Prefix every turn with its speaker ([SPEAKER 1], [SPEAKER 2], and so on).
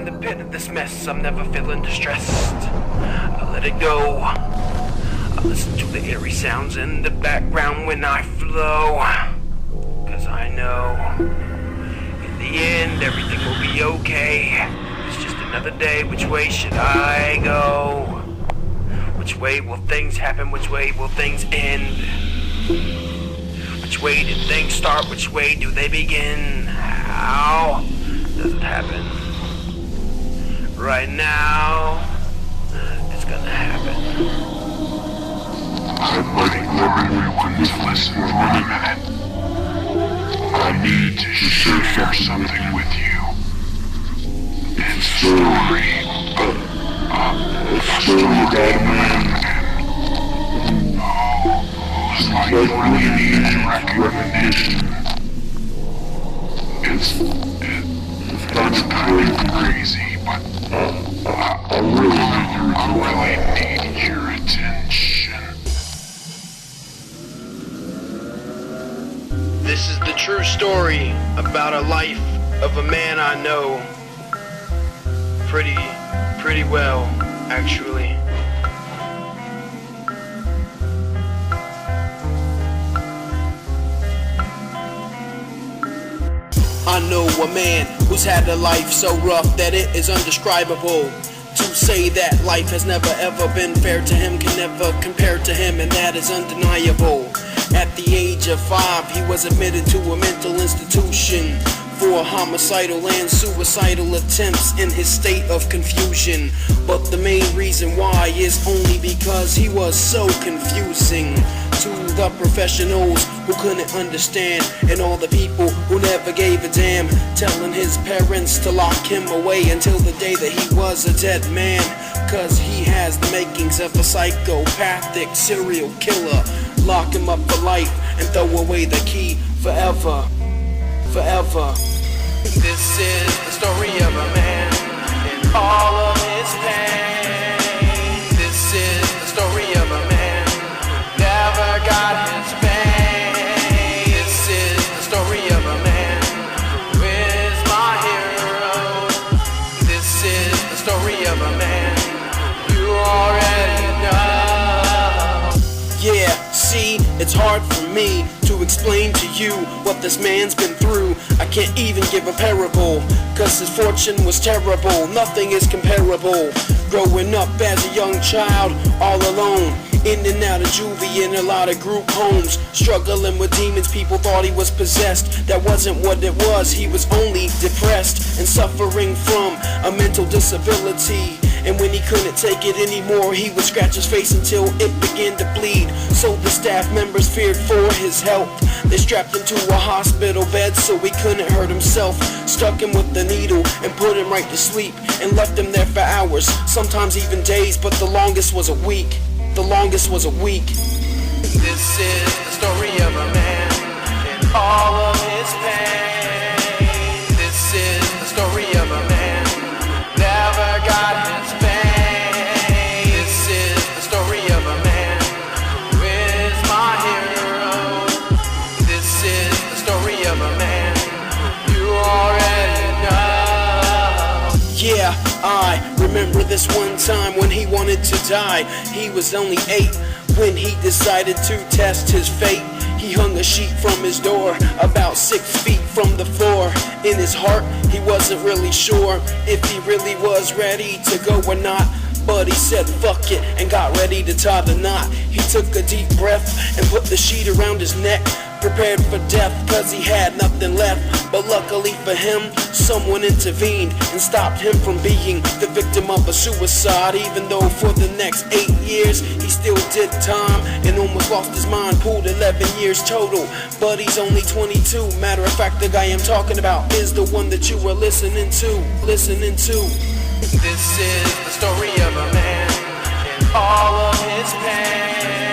[SPEAKER 1] the pit of this mess, I'm never feeling distressed. I let it go. I listen to the eerie sounds in the background when I flow. Cause I know, in the end, everything will be okay. It's just another day, which way should I go? Which way will things happen, which way will things end? Which way did things start, which way do they begin? How does it happen? Right now, it's gonna happen.
[SPEAKER 2] I'd like everyone to listen for a minute. I need to share something with you. It's a story. A story about a man whose life really needs recognition. It's kind of crazy, but I really need your attention.
[SPEAKER 1] This is the true story about a life of a man I know pretty well, actually. I know a man who's had a life so rough that it is undescribable. To say that life has never ever been fair to him can never compare to him, and that is undeniable. At the age of 5, he was admitted to a mental institution for homicidal and suicidal attempts in his state of confusion. But the main reason why is only because he was so confusing to the professionals who couldn't understand, and all the people who never gave a damn, telling his parents to lock him away until the day that he was a dead man. Cause he has the makings of a psychopathic serial killer. Lock him up for life and throw away the key forever. Forever. This is the story of a man and all of his pain. This is the story of a man who never got his pain. This is the story of a man who is my hero. This is the story of a man you already know. Yeah, see, it's hard for me to explain to you what this man's been through. I can't even give a parable, cause his fortune was terrible. Nothing is comparable. Growing up as a young child, all alone, in and out of juvie in a lot of group homes, struggling with demons, people thought he was possessed. That wasn't what it was, he was only depressed and suffering from a mental disability. And when he couldn't take it anymore, he would scratch his face until it began to bleed. So the staff members feared for his health. They strapped him to a hospital bed so he couldn't hurt himself. Stuck him with the needle and put him right to sleep, and left him there for hours, sometimes even days, but the longest was a week. The longest was a week. This is the story of a man and all of his pain. This is the story of a man who never got his pain. This is the story of a man who is my hero. This is the story of a man you already know. Yeah, I remember this one time when he wanted to die. He was only 8 when he decided to test his fate. He hung a sheet from his door about 6 feet from the floor. In his heart, he wasn't really sure if he really was ready to go or not, but he said fuck it and got ready to tie the knot. He took a deep breath and put the sheet around his neck, prepared for death cause he had nothing left. But luckily for him, someone intervened and stopped him from being the victim of a suicide. Even though for the next 8 years he still did time and almost lost his mind, pulled 11 years total, but he's only 22. Matter of fact, the guy I'm talking about is the one that you were listening to. This is the story of a man and all of his pain.